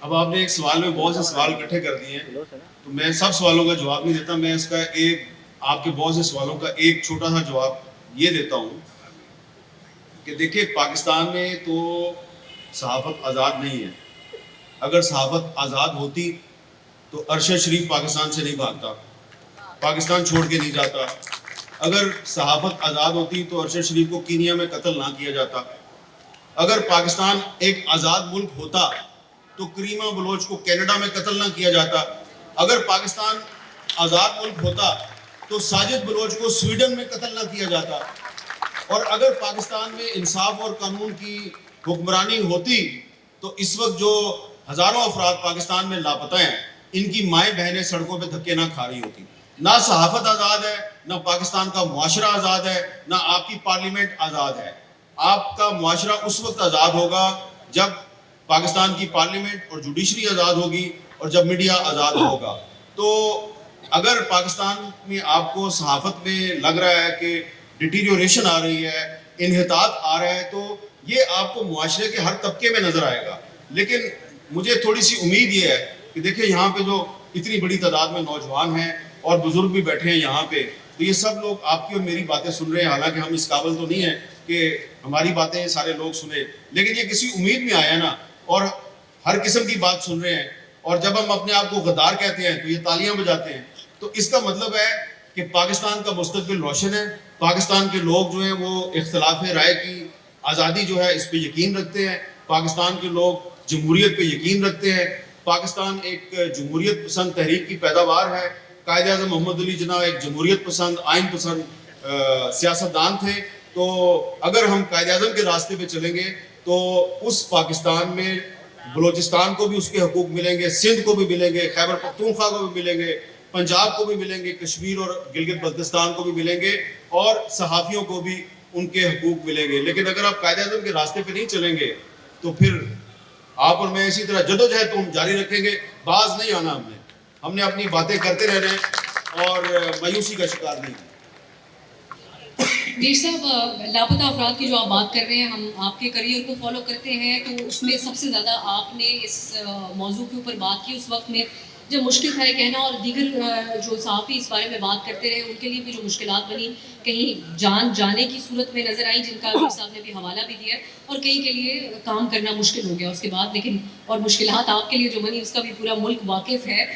اب آپ نے ایک سوال میں بہت سے سوال اکٹھے کر دیے ہیں, تو میں سب سوالوں کا جواب نہیں دیتا. میں اس کا ایک, آپ کے بہت سے سوالوں کا ایک چھوٹا سا جواب یہ دیتا ہوں کہ دیکھیں, پاکستان میں تو صحافت آزاد نہیں ہے. اگر صحافت آزاد ہوتی تو ارشد شریف پاکستان سے نہیں بھاگتا, پاکستان چھوڑ کے نہیں جاتا. اگر صحافت آزاد ہوتی تو ارشد شریف کو کینیا میں قتل نہ کیا جاتا. اگر پاکستان ایک آزاد ملک ہوتا تو کریمہ بلوچ کو کینیڈا میں قتل نہ کیا جاتا. اگر پاکستان آزاد ملک ہوتا تو ساجد بلوچ کو سویڈن میں قتل نہ کیا جاتا. اور اگر پاکستان میں انصاف اور قانون کی حکمرانی ہوتی تو اس وقت جو ہزاروں افراد پاکستان میں لاپتہ ہیں, ان کی مائیں بہنیں سڑکوں پہ دھکے نہ کھا رہی ہوتی. نہ صحافت آزاد ہے, نہ پاکستان کا معاشرہ آزاد ہے, نہ آپ کی پارلیمنٹ آزاد ہے. آپ کا معاشرہ اس وقت آزاد ہوگا جب پاکستان کی پارلیمنٹ اور جوڈیشری آزاد ہوگی اور جب میڈیا آزاد ہوگا. تو اگر پاکستان میں آپ کو صحافت میں لگ رہا ہے کہ ڈیٹیریوریشن آ رہی ہے, انحطاط آ رہا ہے, تو یہ آپ کو معاشرے کے ہر طبقے میں نظر آئے گا. لیکن مجھے تھوڑی سی امید یہ ہے کہ دیکھیں, یہاں پہ جو اتنی بڑی تعداد میں نوجوان ہیں اور بزرگ بھی بیٹھے ہیں یہاں پہ, تو یہ سب لوگ آپ کی اور میری باتیں سن رہے ہیں. حالانکہ ہم اس قابل تو نہیں ہیں کہ ہماری باتیں سارے لوگ سنیں, لیکن یہ کسی امید میں آیا نا, اور ہر قسم کی بات سن رہے ہیں. اور جب ہم اپنے آپ کو غدار کہتے ہیں تو یہ تالیاں بجاتے ہیں. تو اس کا مطلب ہے کہ پاکستان کا مستقبل روشن ہے. پاکستان کے لوگ جو ہیں وہ اختلاف رائے کی آزادی جو ہے اس پہ یقین رکھتے ہیں. پاکستان کے لوگ جمہوریت پہ یقین رکھتے ہیں. پاکستان ایک جمہوریت پسند تحریک کی پیداوار ہے. قائد اعظم محمد علی جناح ایک جمہوریت پسند, آئین پسند سیاستدان تھے. تو اگر ہم قائد اعظم کے راستے پہ چلیں گے تو اس پاکستان میں بلوچستان کو بھی اس کے حقوق ملیں گے, سندھ کو بھی ملیں گے, خیبر پختونخوا کو بھی ملیں گے, پنجاب کو بھی ملیں گے, کشمیر اور گلگت بلتستان کو بھی ملیں گے, اور صحافیوں کو بھی ان کے حقوق ملیں گے. لیکن اگر آپ قائد اعظم کے راستے پہ نہیں چلیں گے تو پھر آپ اور میں اسی طرح جدوجہد تو ہم جاری رکھیں گے. باز نہیں آنا ہم نے اپنی باتیں کرتے رہنا ہے اور مایوسی کا شکار نہیں. میر صاحب, لاپتہ افراد کی جو آپ بات کر رہے ہیں, ہم آپ کے کریئر کو فالو کرتے ہیں, تو اس میں سب سے زیادہ آپ نے اس موضوع کے اوپر بات کی اس وقت میں جب مشکل تھا یہ کہنا, اور دیگر جو صحافی اس بارے میں بات کرتے رہے ان کے لیے بھی جو مشکلات بنی, کہیں جان جانے کی صورت میں نظر آئی جن کا میر صاحب نے بھی حوالہ بھی دیا, اور کئی کے لیے کام کرنا مشکل ہو گیا اس کے بعد. لیکن اور مشکلات آپ کے لیے جو بنی اس کا بھی پورا ملک واقف ہے.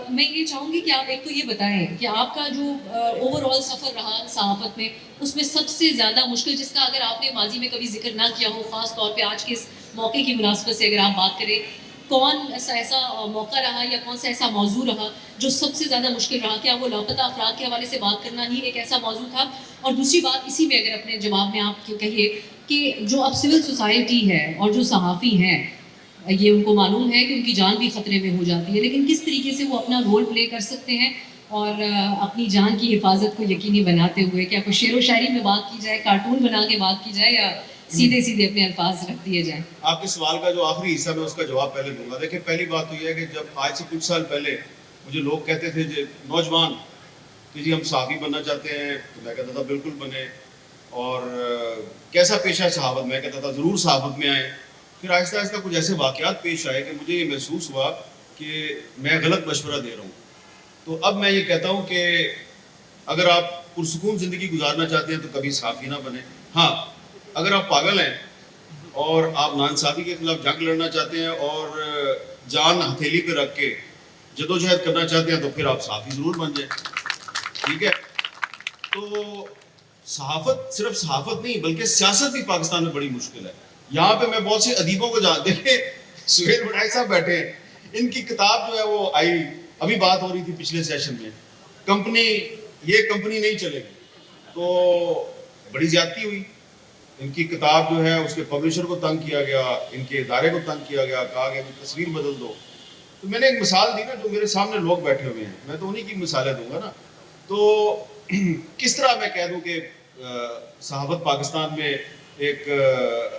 میں یہ چاہوں گی کہ آپ ایک تو یہ بتائیں کہ آپ کا جو اوور آل سفر رہا صحافت میں, اس میں سب سے زیادہ مشکل جس کا اگر آپ نے ماضی میں کبھی ذکر نہ کیا ہو, خاص طور پہ آج کے اس موقع کی مناسبت سے اگر آپ بات کریں, کون ایسا موقع رہا یا کون سا ایسا موضوع رہا جو سب سے زیادہ مشکل رہا؟ کیا وہ لاپتہ افراد کے حوالے سے بات کرنا ہی ایک ایسا موضوع تھا؟ اور دوسری بات اسی میں اگر اپنے جواب میں آپ کہیے کہ جو اب سول سوسائٹی ہے اور جو صحافی ہیں، یہ ان کو معلوم ہے کہ ان کی جان بھی خطرے میں ہو جاتی ہے، لیکن کس طریقے سے وہ اپنا رول پلے کر سکتے ہیں اور اپنی جان کی حفاظت کو یقینی بناتے ہوئے؟ کیا کوئی شعر و شاعری میں بات کی جائے، کارٹون بنا کے بات کی جائے، یا سیدھے سیدھے اپنے الفاظ رکھ دیے جائیں؟ آپ کے سوال کا جو آخری حصہ میں اس کا جواب پہلے دوں گا. دیکھیں، پہلی بات تو یہ ہے کہ جب آج سے کچھ سال پہلے مجھے لوگ کہتے تھے جو نوجوان کہ جی ہم صحافی بننا چاہتے ہیں، تو میں کہتا تھا بالکل بنے. اور کیسا پیشہ ہے صحافت؟ میں کہتا تھا ضرور صحافت میں آئیں. پھر آہستہ آہستہ کچھ ایسے واقعات پیش آئے کہ مجھے یہ محسوس ہوا کہ میں غلط مشورہ دے رہا ہوں. تو اب میں یہ کہتا ہوں کہ اگر آپ پرسکون زندگی گزارنا چاہتے ہیں تو کبھی صحافی نہ بنیں. ہاں، اگر آپ پاگل ہیں اور آپ ناانصافی کے خلاف جنگ لڑنا چاہتے ہیں اور جان ہتھیلی پہ رکھ کے جدوجہد کرنا چاہتے ہیں تو پھر آپ صحافی ضرور بن جائیں. ٹھیک ہے؟ تو صحافت صرف صحافت نہیں بلکہ سیاست بھی پاکستان میں بڑی مشکل ہے. یہاں پہ میں بہت سے ادیبوں کو دیکھیں، سہیل بڑائی صاحب بیٹھے ہیں، ان کی کتاب جو ہے وہ آئی، ابھی بات ہو رہی تھی پچھلے سیشن میں، یہ کمپنی نہیں چلے گی. تو بڑی زیادتی ہوئی. ان کی کتاب جو ہے اس کے پبلشر کو تنگ کیا گیا، ان کے ادارے کو تنگ کیا گیا، کہا گیا کہ تصویر بدل دو. تو میں نے ایک مثال دی نا، جو میرے سامنے لوگ بیٹھے ہوئے ہیں، میں تو انہی کی مثالیں دوں گا نا. تو کس طرح میں کہہ دوں کہ صحافت پاکستان میں ایک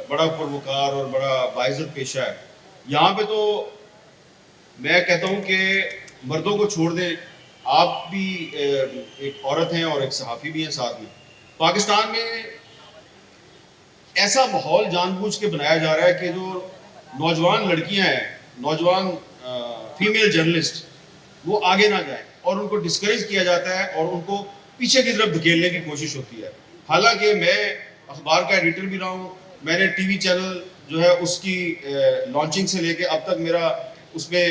بڑا پروکار اور بڑا باعزت پیشہ ہے. یہاں پہ تو میں کہتا ہوں کہ مردوں کو چھوڑ دیں، آپ بھی ایک عورت ہیں اور ایک صحافی بھی ہیں ساتھ میں. پاکستان میں ایسا ماحول جان بوجھ کے بنایا جا رہا ہے کہ جو نوجوان لڑکیاں ہیں، نوجوان فیمیل جرنلسٹ، وہ آگے نہ جائیں اور ان کو ڈسکریج کیا جاتا ہے اور ان کو پیچھے کی طرف دھکیلنے کی کوشش ہوتی ہے. حالانکہ میں اخبار کا ایڈیٹر بھی رہا ہوں، میں نے ٹی وی چینل جو ہے اس کی لانچنگ سے لے کے اب تک میرا اس میں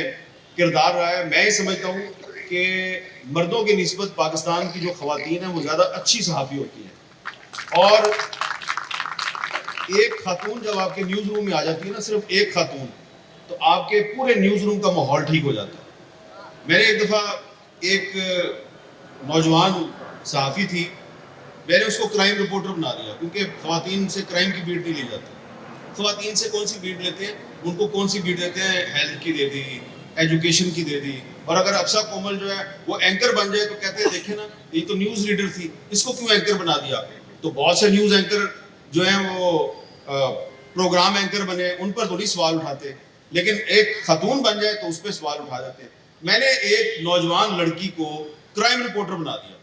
کردار رہا ہے. میں یہ سمجھتا ہوں کہ مردوں کی نسبت پاکستان کی جو خواتین ہیں وہ زیادہ اچھی صحافی ہوتی ہیں. اور ایک خاتون جب آپ کے نیوز روم میں آ جاتی ہے نا، صرف ایک خاتون، تو آپ کے پورے نیوز روم کا ماحول ٹھیک ہو جاتا ہے. میں نے ایک دفعہ ایک نوجوان صحافی تھی، میں نے اس کو کرائم رپورٹر بنا دیا، کیونکہ خواتین سے کرائم کی بیٹ نہیں لی جاتی. خواتین سے کون سی بیٹ لیتے ہیں؟ ان کو کون سی بیٹ لیتے ہیں؟ ہیلتھ کی دے دی، ایجوکیشن کی دے دی. اور اگر افسا کومل جو ہے وہ اینکر بن جائے تو کہتے ہیں دیکھیں نا، یہ تو نیوز ریڈر تھی، اس کو کیوں اینکر بنا دیا؟ تو بہت سے نیوز اینکر جو ہیں وہ پروگرام اینکر بنے، ان پر تھوڑی سوال اٹھاتے، لیکن ایک خاتون بن جائے تو اس پہ سوال اٹھا جاتے ہیں. میں نے ایک نوجوان لڑکی کو کرائم رپورٹر بنا دیا.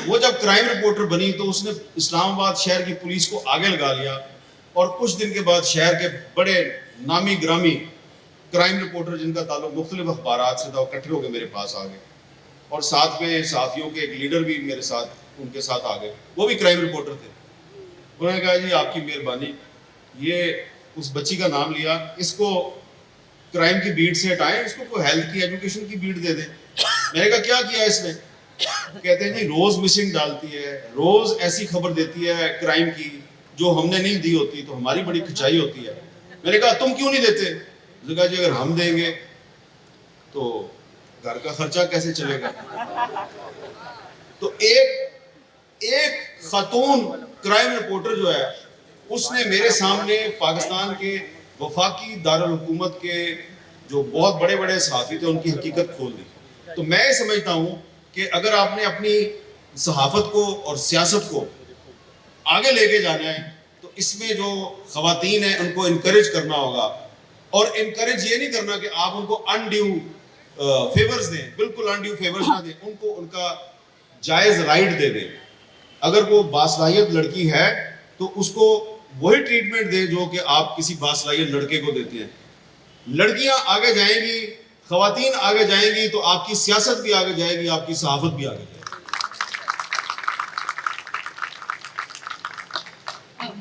وہ جب کرائم رپورٹر بنی تو اس نے اسلام آباد شہر کی پولیس کو آگے لگا لیا، اور کچھ دن کے بعد شہر کے بڑے نامی گرامی کرائم رپورٹر جن کا تعلق مختلف اخبارات سے تھا، وہ اکٹھے ہو کے میرے پاس آ گئے. اور ساتھ میں صحافیوں کے ایک لیڈر بھی میرے ساتھ ان کے ساتھ آ گئے، وہ بھی کرائم رپورٹر تھے. انہوں نے کہا جی آپ کی مہربانی، یہ اس بچی کا نام لیا، اس کو کرائم کی بیٹ سے ہٹائیں، اس کو کوئی ہیلتھ کی ایجوکیشن کی بیٹ دے دیں. میں نے کہا کیا کیا اس نے؟ کہتے ہیں جی روز مسنگ ڈالتی ہے، روز ایسی خبر دیتی ہے کرائم کی جو ہم نے نہیں دی ہوتی، تو ہماری بڑی کھچائی ہوتی ہے. میں نے کہا تم کیوں نہیں دیتے؟ اس نے کہا جی اگر ہم دیں گے تو گھر کا خرچہ کیسے چلے گا. تو ایک خاتون کرائم رپورٹر جو ہے، اس نے میرے سامنے پاکستان کے وفاقی دارالحکومت کے جو بہت بڑے بڑے صحافی تھے ان کی حقیقت کھول دی. تو میں یہ سمجھتا ہوں کہ اگر آپ نے اپنی صحافت کو اور سیاست کو آگے لے کے جانا ہے تو اس میں جو خواتین ہیں ان کو انکریج کرنا ہوگا. اور انکریج یہ نہیں کرنا کہ آپ ان کو انڈیو فیورز دیں، بالکل انڈیو فیورز نہ دیں، ان کو ان کا جائز رائٹ دے دیں. اگر وہ باصلاحیت لڑکی ہے تو اس کو وہی ٹریٹمنٹ دیں جو کہ آپ کسی باصلاحیت لڑکے کو دیتے ہیں. لڑکیاں آگے جائیں گی، خواتین آگے جائیں گی تو آپ کی سیاست بھی آگے جائے گی، آپ کی صحافت بھی آگے جائے گی.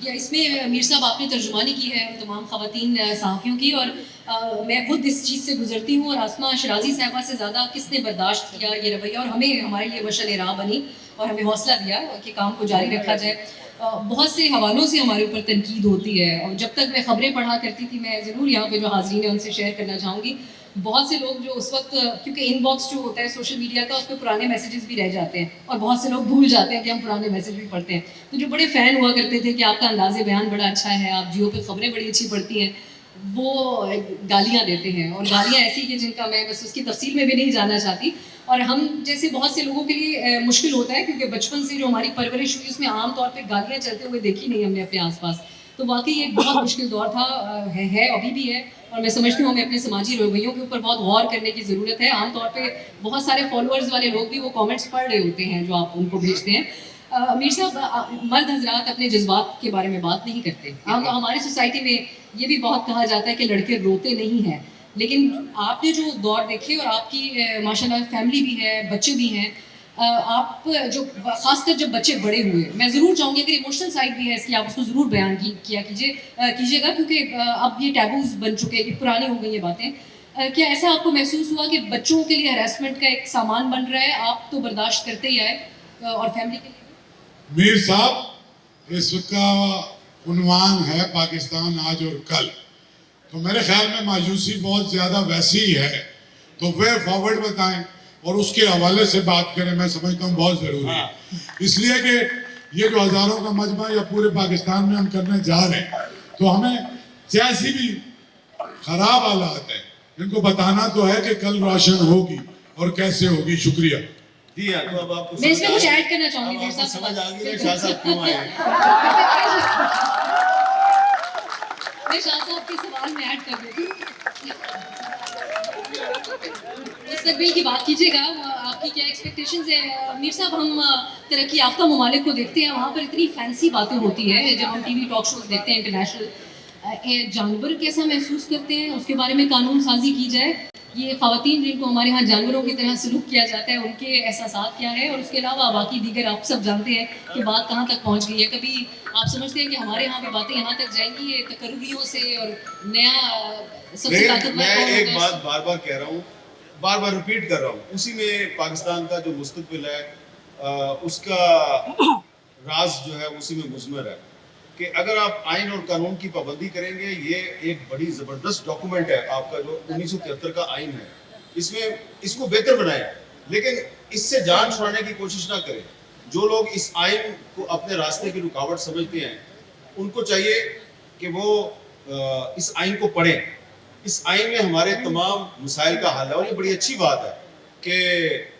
اس میں میر صاحب آپ نے ترجمانی کی ہے تمام خواتین صحافیوں کی، اور میں خود اس چیز سے گزرتی ہوں، اور آسماء شرازی صاحبہ سے زیادہ کس نے برداشت کیا یہ رویہ، اور ہمیں ہمارے لیے مشعل راہ بنی اور ہمیں حوصلہ دیا کہ کام کو جاری رکھا جائے. بہت سے حوالوں سے ہمارے اوپر تنقید ہوتی ہے، اور جب تک میں خبریں پڑھا کرتی تھی، میں ضرور یہاں پہ جو حاضرین ہیں ان سے شیئر کرنا چاہوں گی، بہت سے لوگ جو اس وقت، کیونکہ ان باکس جو ہوتا ہے سوشل میڈیا کا، اس پہ پرانے میسیجز بھی رہ جاتے ہیں، اور بہت سے لوگ بھول جاتے ہیں کہ ہم پرانے میسیج بھی پڑھتے ہیں. تو جو بڑے فین ہوا کرتے تھے کہ آپ کا انداز بیان بڑا اچھا ہے، آپ جیو پہ خبریں بڑی اچھی پڑھتی ہیں، وہ گالیاں دیتے ہیں، اور گالیاں ایسی کہ جن کا میں بس اس کی تفصیل میں بھی نہیں جانا چاہتی. اور ہم جیسے بہت سے لوگوں کے لیے مشکل ہوتا ہے، کیونکہ بچپن سے جو ہماری پرورش ہوئی اس میں عام طور پہ گالیاں چلتے ہوئے دیکھی نہیں ہم نے اپنے آس پاس. تو واقعی ایک بہت مشکل دور تھا، ہے ابھی بھی ہے، اور میں سمجھتی ہوں ہمیں اپنے سماجی رویوں کے اوپر بہت غور کرنے کی ضرورت ہے. عام طور پہ بہت سارے فالوورز والے لوگ بھی وہ کامنٹس پڑھ رہے ہوتے ہیں جو آپ ان کو بھیجتے ہیں. امیر صاحب، مرد حضرات اپنے جذبات کے بارے میں بات نہیں کرتے. ہماری سوسائٹی میں یہ بھی بہت کہا جاتا ہے کہ لڑکے روتے نہیں ہیں، لیکن آپ نے جو دور دیکھے، اور آپ کی ماشاء اللہ فیملی بھی ہے، بچے بھی ہیں، آپ جو خاص کر جب بچے بڑے ہوئے، میں ضرور چاہوں گی اگر ایموشنل سائڈ بھی ہے اس کی آپ اس کو ضرور بیان کیجیے گا، کیونکہ اب یہ ٹیبوز بن چکے ہیں، پرانی ہو گئی یہ باتیں. کیا ایسا آپ کو محسوس ہوا کہ بچوں کے لیے ہراسمنٹ کا ایک سامان بن رہا ہے؟ آپ تو برداشت کرتے ہی آئے، اور فیملی کے لیے؟ میر صاحب، اس کا عنوان ہے پاکستان آج اور کل، تو میرے خیال میں مایوسی بہت زیادہ ویسی ہی ہے، تو وے فارورڈ بتائیں اور اس کے حوالے سے بات کریں. میں سمجھتا ہوں بہت ضروری ہے، اس لیے کہ یہ جو ہزاروں کا مجمع یا پورے پاکستان میں ہم کرنے جا رہے ہیں، تو ہمیں جیسی بھی خراب حالات ہیں ان کو بتانا تو ہے کہ کل روشن ہوگی اور کیسے ہوگی. شکریہ. جی ہاں، تو اب آپ کو میں اس میں کچھ ایڈ کرنا چاہوں گی. سمجھ آ گئی شاہ صاحب کیوں آئے ہیں. میں شاہ صاحب کے سوال میں ایڈ کر دیتی ہوں. مستقبل کی بات کیجیے گا، آپ کی کیا ایکسپیکٹیشنز ہیں؟ میر صاحب، ہم ترقی یافتہ ممالک کو دیکھتے ہیں، وہاں پر اتنی فینسی باتیں ہوتی ہے. جب ہم ٹی وی ٹاک شوز دیکھتے ہیں انٹرنیشنل، جانور کیسا محسوس کرتے ہیں اس کے بارے میں قانون سازی کی جائے. یہ خواتین جن کو ہمارے ہاں جانوروں کی طرح سلوک کیا جاتا ہے، ان کے احساسات کیا ہے؟ اور اس کے علاوہ باقی دیگر آپ سب جانتے ہیں کہ بات کہاں تک پہنچ گئی ہے. کبھی آپ سمجھتے ہیں کہ ہمارے یہاں بھی باتیں یہاں تک جائیں گی تقرریوں سے، اور نیا سب سے طاقتور میں کون ایک ہوگا؟ بات بار بار کہہ رہا ہوں، بار بار ریپیٹ کر رہا ہوں، اسی میں پاکستان کا جو مستقبل ہے اس کا راز جو ہے اسی میں مضمر ہے کہ اگر آپ آئین اور قانون کی پابندی کریں گے. یہ ایک بڑی زبردست ڈاکومنٹ ہے آپ کا جو 1973 کا آئین ہے، اس میں اس کو بہتر بنائیں، لیکن اس سے جان چھڑانے کی کوشش نہ کریں. جو لوگ اس آئین کو اپنے راستے کی رکاوٹ سمجھتے ہیں، ان کو چاہیے کہ وہ اس آئین کو پڑھیں. اس آئین میں ہمارے تمام مسائل کا حل ہے، اور یہ بڑی اچھی بات ہے کہ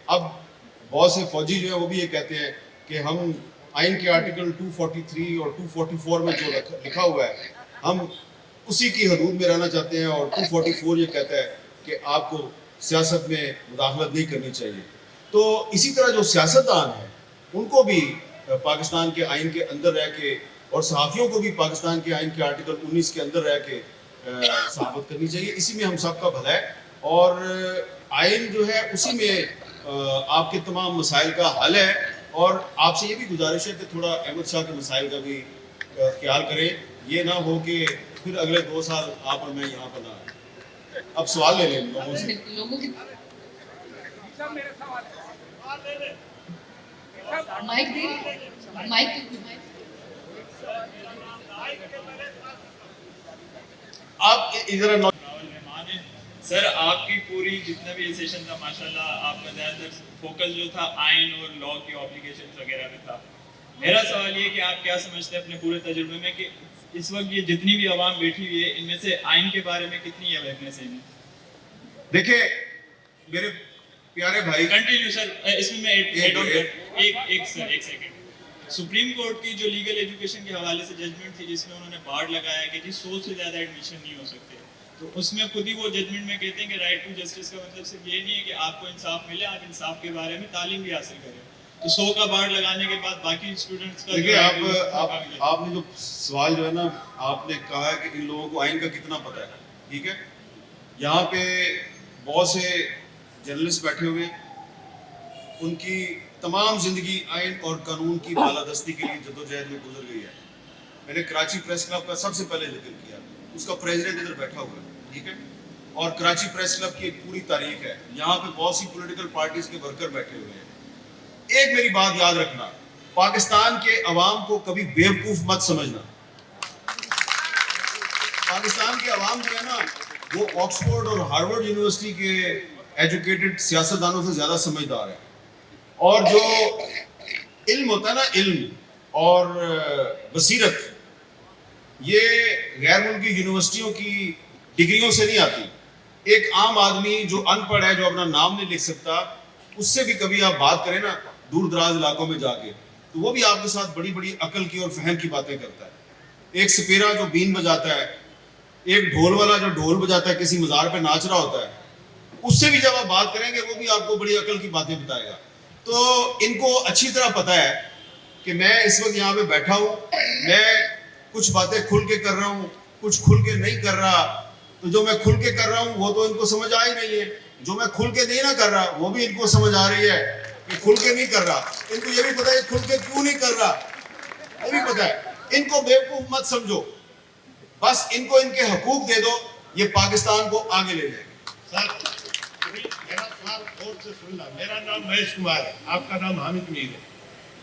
اب بہت سے فوجی جو ہیں وہ بھی یہ کہتے ہیں کہ ہم آئین کے آرٹیکل 243 اور 244 میں جو لکھا ہوا ہے ہم اسی کی حدود میں رہنا چاہتے ہیں، اور 244 یہ کہتا ہے کہ آپ کو سیاست میں مداخلت نہیں کرنی چاہیے. تو اسی طرح جو سیاستدان ہیں ان کو بھی پاکستان کے آئین کے اندر رہ کے، اور صحافیوں کو بھی پاکستان کے آئین کے آرٹیکل 19 کے اندر رہ کے صحافت کرنی چاہیے. اسی میں ہم سب کا بھلا ہے، اور آئین جو ہے اسی میں آپ کے تمام مسائل کا حل ہے. اور آپ سے یہ بھی گزارش ہے کہ تھوڑا احمد شاہ کے مسائل کا بھی خیال کریں. یہ نہ ہو کہ پھر اگلے 2 سال آپ اور میں یہاں پر نہ آئیں. اب سوال لے لیں لوگوں سے. لوگوں کی مائک دیں، مائک آپ ادھر سر، آپ کی پوری جتنا بھی سیشن تھا ماشاءاللہ آپ کا زیادہ تر فوکس جو تھا آئین اور لا کی آبلیگیشنز وغیرہ پہ تھا. میرا سوال یہ کہ آپ کیا سمجھتے ہیں اپنے پورے تجربے میں کہ اس وقت یہ جتنی بھی عوام بیٹھی ہوئی ہے ان میں سے آئین کے بارے میں کتنی اویئرنیس ہے؟ دیکھیں میرے پیارے بھائی، کنٹینیو سر، اس میں ایک سیکنڈ. سپریم کورٹ کی جو لیگل ایجوکیشن کے حوالے سے ججمنٹ تھی جس میں انہوں نے بارڈ لگایا کہ جی 100 سے زیادہ ایڈمیشن نہیں ہو سکتے، تو اس میں خود ہی وہ ججمنٹ میں کہتے ہیں کہ رائٹ ٹو جسٹس کا مطلب صرف یہ نہیں ہے کہ آپ کو انصاف ملے، آپ انصاف کے بارے میں تعلیم بھی حاصل کریں. تو 100 کا بارڈ لگانے کے بعد باقی اسٹوڈنٹس کا دیکھیں آپ نے جو سوال جو ہے نا آپ نے کہا ہے کہ ان لوگوں کو آئین کا کتنا پتہ ہے. ٹھیک ہے، یہاں پہ بہت سے جرنلسٹ بیٹھے ہوئے ہیں، ان کی تمام زندگی آئین اور قانون کی بالادستی کے لیے جدوجہد میں گزر گئی ہے. میں نے کراچی پریس کلب کا سب سے پہلے ذکر کیا، اس کا پریزیڈنٹ ادھر بیٹھا ہوا ہے. ٹھیک ہے، اور کراچی پریس کلب کی ایک پوری تاریخ ہے. یہاں پہ بہت سی پولیٹیکل پارٹیز کے ورکر بیٹھے ہوئے ہیں. ایک میری بات یاد رکھنا, پاکستان کے عوام کو کبھی بیوقوف مت سمجھنا. پاکستان کے عوام جو ہے نا وہ آکسفورڈ اور ہارورڈ یونیورسٹی کے ایجوکیٹڈ سیاستدانوں سے زیادہ سمجھدار ہے. اور جو علم ہوتا ہے نا, علم اور بصیرت, یہ غیر ملکی یونیورسٹیوں کی ڈگریوں سے نہیں آتی. ایک عام آدمی جو ان پڑھ ہے, جو اپنا نام نہیں لکھ سکتا, اس سے بھی کبھی آپ بات کریں نا دور دراز علاقوں میں جا کے, تو وہ بھی آپ کے ساتھ بڑی بڑی عقل کی اور فہم کی باتیں کرتا ہے. ایک سپیرا جو بین بجاتا ہے, ایک ڈھول والا جو ڈھول بجاتا ہے, کسی مزار پہ ناچ رہا ہوتا ہے, اس سے بھی جب آپ بات کریں گے وہ بھی آپ کو بڑی عقل کی باتیں بتائے گا. تو ان کو اچھی طرح پتہ ہے کہ میں اس وقت یہاں پہ بیٹھا ہوں, میں کچھ باتیں کھل کے کر رہا ہوں, کچھ کھل کے نہیں کر رہا. تو جو میں کھل کے کر رہا ہوں وہ تو ان کو سمجھ آ ہی نہیں ہے, جو میں کھل کے نہیں نہ کر رہا وہ بھی ان کو سمجھ آ رہی ہے کہ کھل کے نہیں کر رہا. ان کو یہ بھی پتہ ہے کھل کے کیوں نہیں کر رہا, یہ بھی پتہ ہے. ان کو بیوقوف مت سمجھو, بس ان کو ان کے حقوق دے دو, یہ پاکستان کو آگے لے جائے گا. میرا سوال غور سے سننا. میرا نام مہیش کمار ہے, آپ کا نام حامد میر ہے.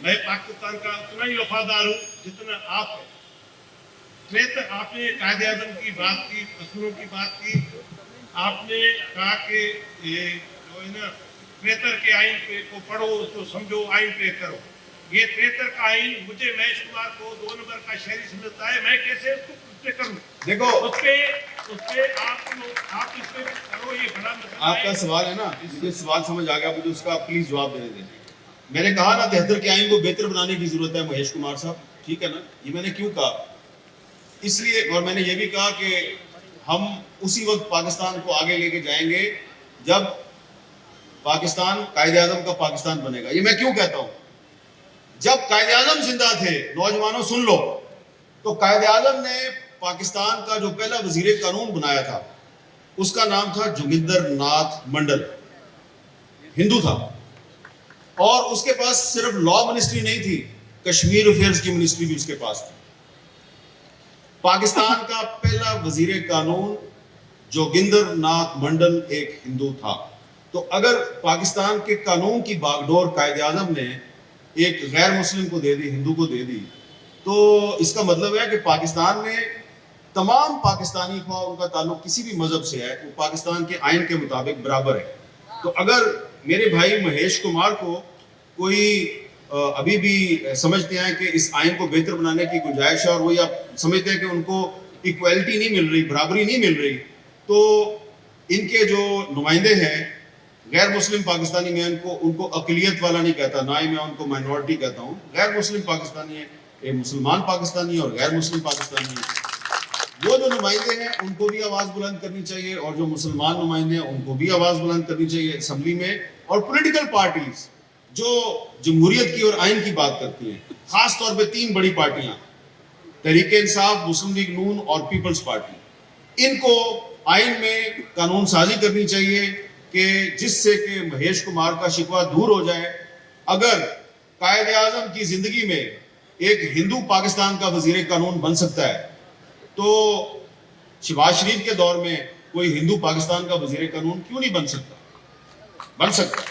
میں پاکستان کا اتنا ہی وفادار ہوں جتنا آپ ہیں. آپ نے قائد اعظم کی بات کی, اصولوں کی بات کی. آپ نے کہا کہ یہ جو ہے نا 73 کے آئین پہ کو پڑھو, اس کو سمجھو, آئین پہ کرو. یہ 73 کا آئین مجھے مہیش کمار کو 2 نمبر کا شہری سمجھتا ہے. میں کیسے اس کو کروں؟ دیکھو اس پہ آپ اس پہ کرو. یہ بڑا مسئلہ آپ کا سوال ہے نا, مجھے سوال سمجھ آ گیا, مجھے اس کا پلیز جواب دے دیں. میں نے کہا نا 73 کے آئین کو بہتر بنانے کی ضرورت ہے مہیش کمار صاحب, ٹھیک ہے نا. یہ میں نے کیوں کہا, اس لیے, اور میں نے یہ بھی کہا کہ ہم اسی وقت پاکستان کو آگے لے کے جائیں گے جب پاکستان قائد اعظم کا پاکستان بنے گا. یہ میں کیوں کہتا ہوں, جب قائد اعظم زندہ تھے, نوجوانوں سن لو, تو قائد اعظم نے پاکستان کا جو پہلا وزیر قانون بنایا تھا اس کا نام تھا جوگندر ناتھ منڈل, ہندو تھا. اور اس کے پاس صرف لا منسٹری نہیں تھی, کشمیر افیئرز کی منسٹری بھی اس کے پاس تھی. پاکستان کا پہلا وزیر قانون جوگندر ناتھ منڈل ایک ہندو تھا. تو اگر پاکستان کے قانون کی باغڈور قائد اعظم نے ایک غیر مسلم کو دے دی, ہندو کو دے دی, تو اس کا مطلب ہے کہ پاکستان میں تمام پاکستانی, خواہ ان کا تعلق کسی بھی مذہب سے ہے, وہ پاکستان کے آئین کے مطابق برابر ہے. تو اگر میرے بھائی مہیش کمار کو کوئی ابھی بھی سمجھتے ہیں کہ اس آئین کو بہتر بنانے کی گنجائش ہے, اور وہ یہ سمجھتے ہیں کہ ان کو ایکویلٹی نہیں مل رہی, برابری نہیں مل رہی, تو ان کے جو نمائندے ہیں غیر مسلم پاکستانی, میں ان کو اقلیت والا نہیں کہتا, نہ ہی میں ان کو مائنورٹی کہتا ہوں. غیر مسلم پاکستانی ہے, ایک مسلمان پاکستانی اور غیر مسلم پاکستانی ہے. وہ جو نمائندے ہیں ان کو بھی آواز بلند کرنی چاہیے, اور جو مسلمان نمائندے ہیں ان کو بھی آواز بلند کرنی چاہیے اسمبلی میں. اور پولیٹیکل پارٹیز جو جمہوریت کی اور آئین کی بات کرتی ہیں, خاص طور پہ 3 بڑی پارٹیاں, تحریک انصاف, مسلم لیگ نون اور پیپلز پارٹی, ان کو آئین میں قانون سازی کرنی چاہیے کہ جس سے کہ مہیش کمار کا شکوہ دور ہو جائے. اگر قائد اعظم کی زندگی میں ایک ہندو پاکستان کا وزیر قانون بن سکتا ہے, تو شہباز شریف کے دور میں کوئی ہندو پاکستان کا وزیر قانون کیوں نہیں بن سکتا؟ بن سکتا.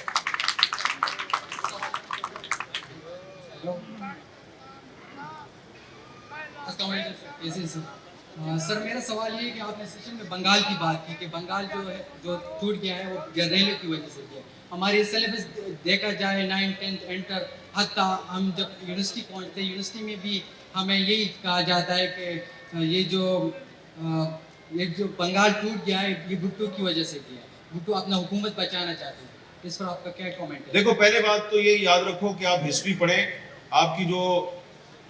سر میرا سوال یہ ہے کہ آپ نے سیشن میں بنگال کی بات کی کہ بنگال جو ہے جو ٹوٹ گیا ہے وہ ریلوے کی وجہ سے کیا ہے. ہماری سلیبس دیکھا جائے 9th 10th انٹر, حتیٰ ہم جب یونیورسٹی پہنچتے ہیں یونیورسٹی میں بھی ہمیں یہی کہا جاتا ہے کہ یہ جو بنگال ٹوٹ گیا ہے یہ بھٹو کی وجہ سے کیا ہے, بھٹو اپنا حکومت بچانا چاہتے ہیں. اس پر آپ کا کیا کامنٹ ہے؟ دیکھو پہلے بات تو یہ یاد رکھو کہ آپ ہسٹری پڑھیں, آپ کی جو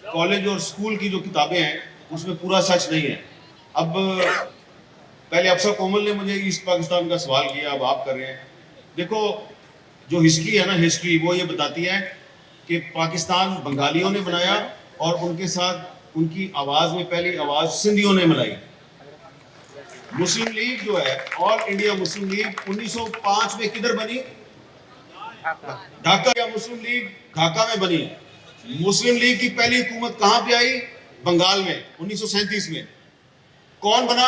کالج اور اسکول کی جو کتابیں ہیں اس میں پورا سچ نہیں ہے. اب پہلے افسر کومل نے مجھے ایسٹ پاکستان کا سوال کیا, اب آپ کر رہے ہیں. دیکھو جو ہسٹری ہے نا, ہسٹری وہ یہ بتاتی ہے کہ پاکستان بنگالیوں نے بنایا, اور ان کے ساتھ ان کی آواز میں پہلی آواز سندھیوں نے ملائی. مسلم لیگ جو ہے, آل انڈیا مسلم لیگ 1905 میں کدھر بنی؟ ڈھاکہ. یا مسلم لیگ ڈھاکہ میں بنی. مسلم لیگ کی پہلی حکومت کہاں پہ آئی؟ بنگال میں 1937 میں. کون بنا؟